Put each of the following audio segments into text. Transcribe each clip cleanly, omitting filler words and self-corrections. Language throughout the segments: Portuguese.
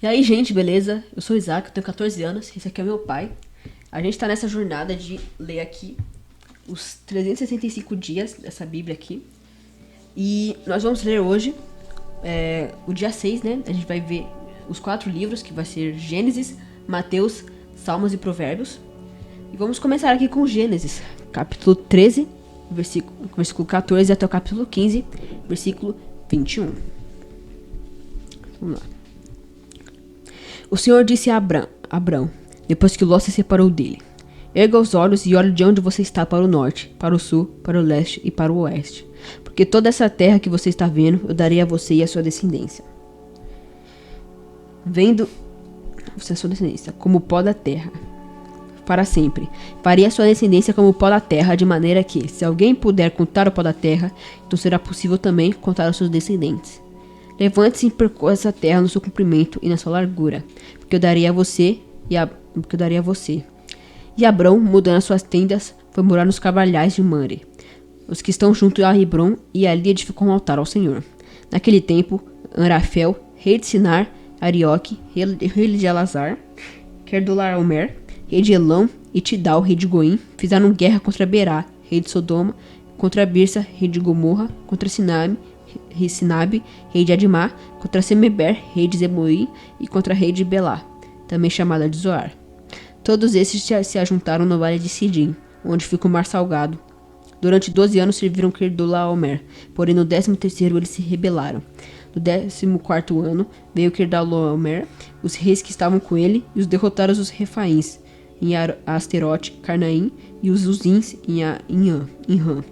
E aí, gente, beleza? Eu sou o Isaac, eu tenho 14 anos, esse aqui é meu pai. A gente tá nessa jornada de ler aqui os 365 dias dessa Bíblia aqui. E nós vamos ler hoje o dia 6, né? A gente vai ver os 4 livros, que vai ser Gênesis, Mateus, Salmos e Provérbios. E vamos começar aqui com Gênesis, capítulo 13, versículo 14 até o capítulo 15, versículo 21. Vamos lá. O Senhor disse a Abrão, depois que Ló se separou dele: erga os olhos e olhe de onde você está para o norte, para o sul, para o leste e para o oeste. Porque toda essa terra que você está vendo, eu darei a você e a sua descendência. Vendo você a sua descendência como o pó da terra, para sempre. Farei a sua descendência como o pó da terra, de maneira que, se alguém puder contar o pó da terra, então será possível também contar os seus descendentes. Levante-se e percorra essa terra no seu comprimento e na sua largura, porque eu darei a você. E Abrão, mudando as suas tendas, foi morar nos carvalhais de Mamre, os que estão junto a Hebrom, e ali edificou um altar ao Senhor. Naquele tempo, Amrafel, rei de Sinar, Arioque, rei de Elazar, Querdolaomer, rei de Elão, e Tidal, rei de Goim, fizeram guerra contra Berá, rei de Sodoma, contra Birsa, rei de Gomorra, contra Sinabe, rei de Adimá, contra Semeber, rei de Zeboim, e contra rei de Belá, também chamada de Zoar. Todos esses se ajuntaram no vale de Sidim, onde fica o mar salgado. Durante 12 anos serviram Querdolaomer, porém no 13º eles se rebelaram. No 14º ano veio Querdolaomer, os reis que estavam com ele, e os derrotaram os Refaíns, em Asterote, Carnaim, e os Uzins em Ram,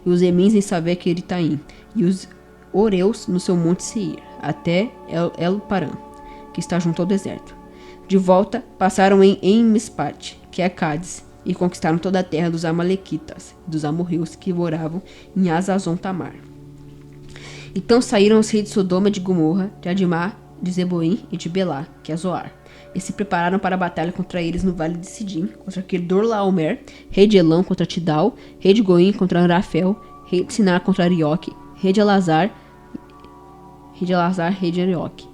e os Emins em Saveque e Eritaim, e os Oreus no seu monte Seir, até El-Paran, que está junto ao deserto. De volta, passaram em Mispate, que é Cádiz, e conquistaram toda a terra dos Amalequitas, dos amorreus que moravam em Azazon-Tamar. Então saíram os reis de Sodoma, de Gomorra, de Adimá, de Zeboim e de Belá, que é Zoar, e se prepararam para a batalha contra eles no vale de Sidim, contra Querdolaomer, rei de Elão contra Tidal, rei de Goim contra Amrafel, rei de Sinar contra Arioque, rei de Elazar, rei de Arioque.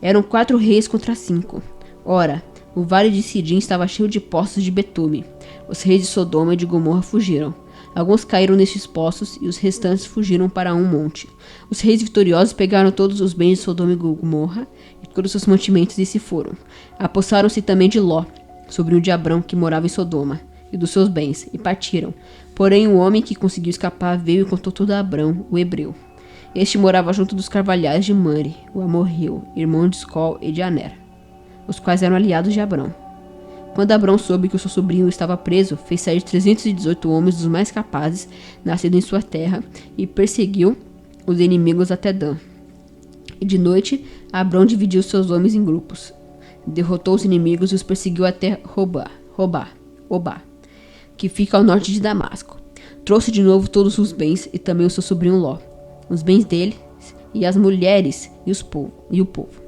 Eram 4 reis contra 5. Ora, o vale de Sidim estava cheio de poços de betume. Os reis de Sodoma e de Gomorra fugiram. Alguns caíram nestes poços e os restantes fugiram para um monte. Os reis vitoriosos pegaram todos os bens de Sodoma e Gomorra e todos os seus mantimentos e se foram. Apossaram-se também de Ló, sobrinho de Abrão, que morava em Sodoma, e dos seus bens, e partiram. Porém, o homem que conseguiu escapar veio e contou tudo a Abrão, o hebreu. Este morava junto dos carvalhais de Mamre, o amorreu, irmão de Escol e de Aner, os quais eram aliados de Abrão. Quando Abrão soube que o seu sobrinho estava preso, fez sair 318 homens dos mais capazes, nascidos em sua terra, e perseguiu os inimigos até Dan. E de noite, Abrão dividiu seus homens em grupos, derrotou os inimigos e os perseguiu até Obá, que fica ao norte de Damasco. Trouxe de novo todos os bens e também o seu sobrinho Ló, os bens dele e as mulheres e o povo.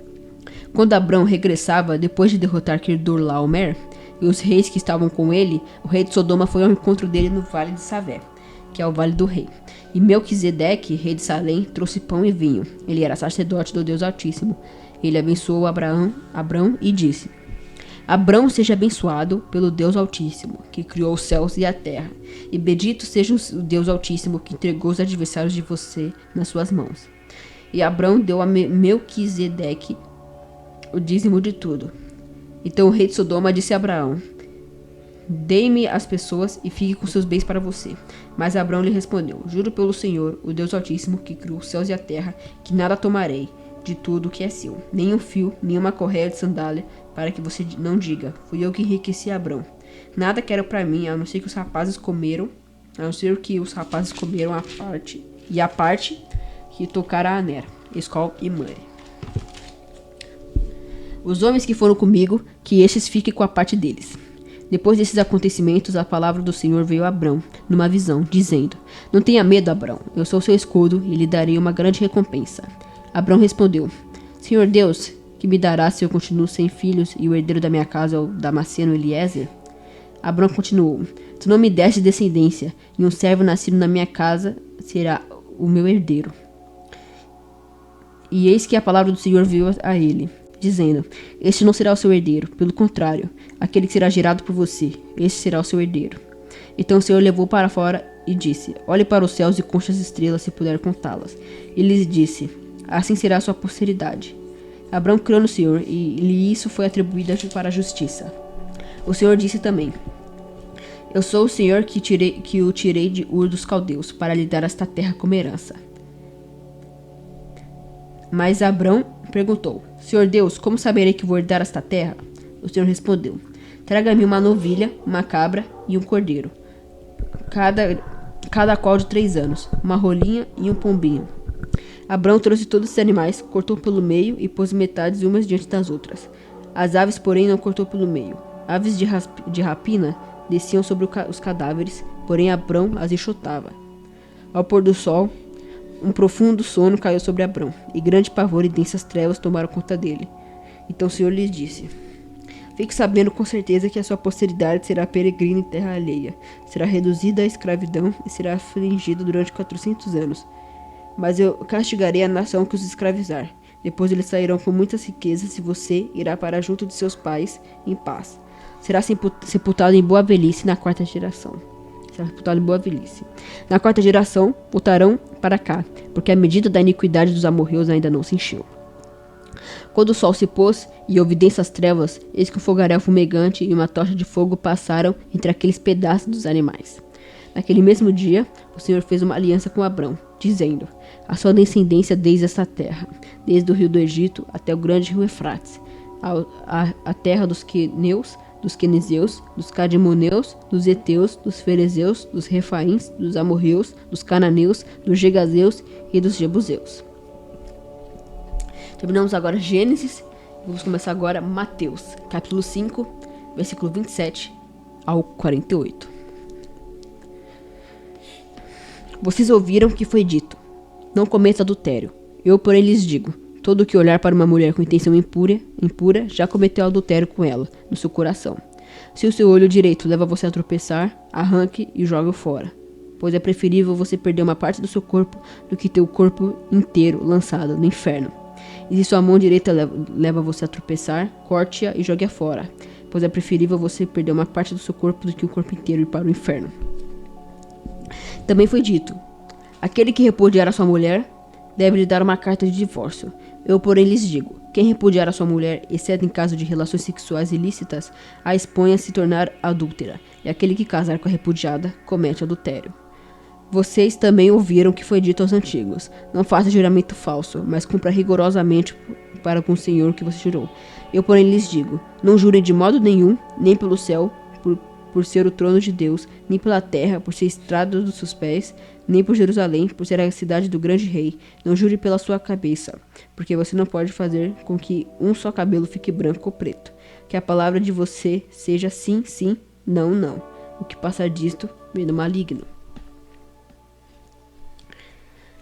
Quando Abrão regressava depois de derrotar Querdolaomer e os reis que estavam com ele, o rei de Sodoma foi ao encontro dele no vale de Savé, que é o vale do rei. E Melquisedeque, rei de Salém, trouxe pão e vinho. Ele era sacerdote do Deus Altíssimo. Ele abençoou Abrão e disse: Abrão seja abençoado pelo Deus Altíssimo, que criou os céus e a terra. E bendito seja o Deus Altíssimo, que entregou os adversários de você nas suas mãos. E Abrão deu a Melquisedeque o dízimo de tudo. Então o rei de Sodoma disse a Abraão: dê-me as pessoas e fique com seus bens para você. Mas Abrão lhe respondeu: juro pelo Senhor, o Deus Altíssimo, que criou os céus e a terra, que nada tomarei de tudo que é seu, nem um fio, nem uma correia de sandália, para que você não diga: fui eu que enriqueci Abrão. Nada quero para mim, a não ser que os rapazes comeram a parte que tocara a Aner, Escol e Mamre. Os homens que foram comigo, que estes fiquem com a parte deles. Depois desses acontecimentos, a palavra do Senhor veio a Abrão, numa visão, dizendo: não tenha medo, Abrão, eu sou seu escudo e lhe darei uma grande recompensa. Abrão respondeu: Senhor Deus, que me dará se eu continuo sem filhos e o herdeiro da minha casa é o Damasceno Eliezer? Abrão continuou: tu não me deste descendência, e um servo nascido na minha casa será o meu herdeiro. E eis que a palavra do Senhor veio a ele: dizendo: este não será o seu herdeiro, pelo contrário, aquele que será gerado por você, este será o seu herdeiro. Então o Senhor levou para fora e disse: olhe para os céus e conte as estrelas, se puder contá-las. E lhes disse: assim será a sua posteridade. Abrão creu no Senhor, e isso foi atribuído para a justiça. O Senhor disse também: eu sou o Senhor que o tirei de Ur dos Caldeus, para lhe dar esta terra como herança. Mas Abrão perguntou: Senhor Deus, como saberei que vou herdar esta terra? O Senhor respondeu: traga-me uma novilha, uma cabra e um cordeiro, cada qual de 3 anos, uma rolinha e um pombinho. Abrão trouxe todos os animais, cortou pelo meio e pôs metades umas diante das outras. As aves, porém, não cortou pelo meio. Aves de rapina desciam sobre os cadáveres, porém Abrão as enxotava. Ao pôr do sol, um profundo sono caiu sobre Abrão, e grande pavor e densas trevas tomaram conta dele. Então o Senhor lhes disse: fique sabendo com certeza que a sua posteridade será peregrina em terra alheia, será reduzida à escravidão e será afligida durante 400 anos. Mas eu castigarei a nação que os escravizar. Depois eles sairão com muitas riquezas e você irá para junto de seus pais em paz. Será sepultado em boa velhice na 4ª geração. Será sepultado em boa velhice. Na 4ª geração voltarão para cá, porque a medida da iniquidade dos amorreus ainda não se encheu. Quando o sol se pôs e houve densas trevas, eis que um fogaréu fumegante e uma tocha de fogo passaram entre aqueles pedaços dos animais. Naquele mesmo dia, o Senhor fez uma aliança com Abrão, dizendo: a sua descendência desde esta terra, desde o rio do Egito até o grande rio Eufrates, a terra dos queneus, dos quenezeus, dos cadimoneus, dos heteus, dos ferezeus, dos refaíns, dos amorreus, dos cananeus, dos gegazeus e dos jebuseus. Terminamos agora Gênesis. Vamos começar agora Mateus, capítulo 5, versículo 27 ao 48. Vocês ouviram o que foi dito: não cometa adultério. Eu, porém, lhes digo: todo o que olhar para uma mulher com intenção impura já cometeu adultério com ela, no seu coração. Se o seu olho direito leva você a tropeçar, arranque e jogue-o fora. Pois é preferível você perder uma parte do seu corpo do que ter o corpo inteiro lançado no inferno. E se sua mão direita leva você a tropeçar, corte-a e jogue-a fora. Pois é preferível você perder uma parte do seu corpo do que o corpo inteiro ir para o inferno. Também foi dito: aquele que repudiar a sua mulher deve lhe dar uma carta de divórcio. Eu, porém, lhes digo: quem repudiar a sua mulher, exceto em caso de relações sexuais ilícitas, a expõe a se tornar adúltera, e aquele que casar com a repudiada comete adultério. Vocês também ouviram o que foi dito aos antigos: não faça juramento falso, mas cumpra rigorosamente para com o Senhor que você jurou. Eu, porém, lhes digo: não jurem de modo nenhum, nem pelo céu, por ser o trono de Deus, nem pela terra, por ser estrada dos seus pés, nem por Jerusalém, por ser a cidade do grande rei. Não jure pela sua cabeça, porque você não pode fazer com que um só cabelo fique branco ou preto. Que a palavra de você seja sim, sim, não, não. O que passar disto vem do maligno.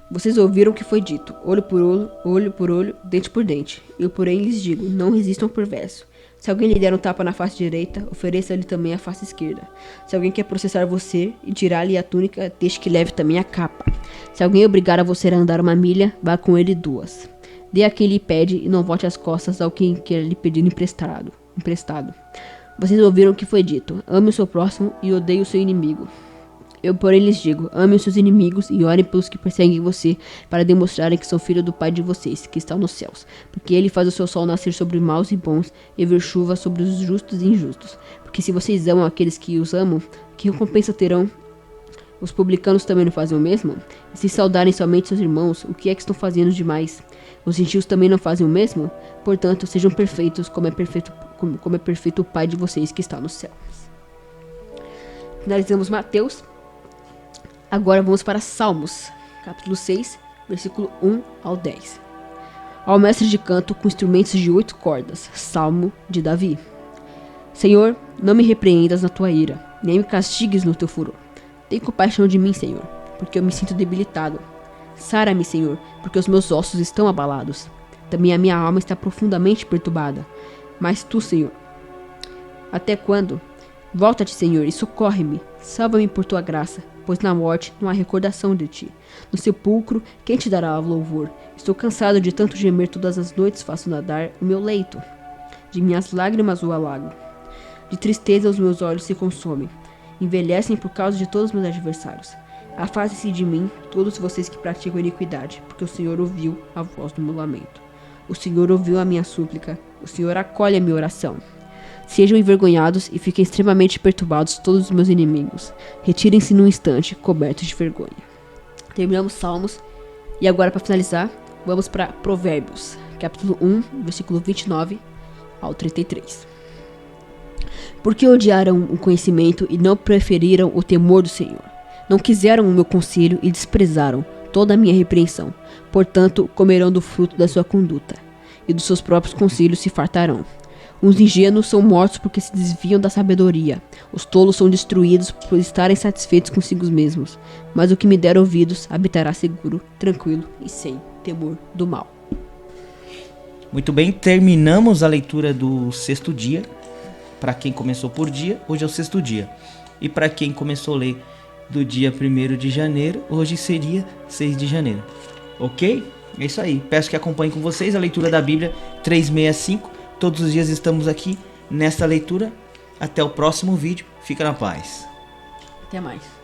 Vocês ouviram o que foi dito: olho por olho, dente por dente. Eu, porém, lhes digo: não resistam ao perverso. Se alguém lhe der um tapa na face direita, ofereça-lhe também a face esquerda. Se alguém quer processar você e tirar-lhe a túnica, deixe que leve também a capa. Se alguém obrigar a você a andar 1 milha, vá com ele 2. Dê a quem lhe pede e não volte as costas ao quem quer lhe pedir emprestado. Vocês ouviram o que foi dito: ame o seu próximo e odeie o seu inimigo. Eu, porém, lhes digo: amem os seus inimigos e orem pelos que perseguem você, para demonstrarem que são filhos do Pai de vocês, que está nos céus. Porque ele faz o seu sol nascer sobre maus e bons, e ver chuva sobre os justos e injustos. Porque se vocês amam aqueles que os amam, que recompensa terão? Os publicanos também não fazem o mesmo? E se saudarem somente seus irmãos, o que é que estão fazendo demais? Os gentios também não fazem o mesmo? Portanto, sejam perfeitos, como é perfeito o Pai de vocês que está nos céus. Finalizamos Mateus. Agora vamos para Salmos, capítulo 6, versículo 1 ao 10. Ao mestre de canto com instrumentos de 8 cordas, Salmo de Davi. Senhor, não me repreendas na tua ira, nem me castigues no teu furor. Tem compaixão de mim, Senhor, porque eu me sinto debilitado. Sara-me, Senhor, porque os meus ossos estão abalados. Também a minha alma está profundamente perturbada. Mas tu, Senhor, até quando? Volta-te, Senhor, e socorre-me. Salva-me por tua graça, pois na morte não há recordação de ti. No sepulcro, quem te dará louvor? Estou cansado de tanto gemer todas as noites, faço nadar o meu leito. De minhas lágrimas o alago. De tristeza os meus olhos se consomem. Envelhecem por causa de todos os meus adversários. Afastem-se de mim, todos vocês que praticam iniquidade, porque o Senhor ouviu a voz do meu lamento. O Senhor ouviu a minha súplica. O Senhor acolhe a minha oração. Sejam envergonhados e fiquem extremamente perturbados todos os meus inimigos. Retirem-se num instante, cobertos de vergonha. Terminamos Salmos. E agora, para finalizar, vamos para Provérbios, capítulo 1, versículo 29 ao 33. Porque odiaram o conhecimento e não preferiram o temor do Senhor. Não quiseram o meu conselho e desprezaram toda a minha repreensão. Portanto, comerão do fruto da sua conduta, e dos seus próprios conselhos se fartarão. Os ingênuos são mortos porque se desviam da sabedoria. Os tolos são destruídos por estarem satisfeitos consigo mesmos. Mas o que me der ouvidos habitará seguro, tranquilo e sem temor do mal. Muito bem, terminamos a leitura do 6º dia. Para quem começou por dia, hoje é o 6º dia. E para quem começou a ler do dia 1º de janeiro, hoje seria 6 de janeiro. Ok? É isso aí. Peço que acompanhem com vocês a leitura da Bíblia 365. Todos os dias estamos aqui nesta leitura. Até o próximo vídeo. Fica na paz. Até mais.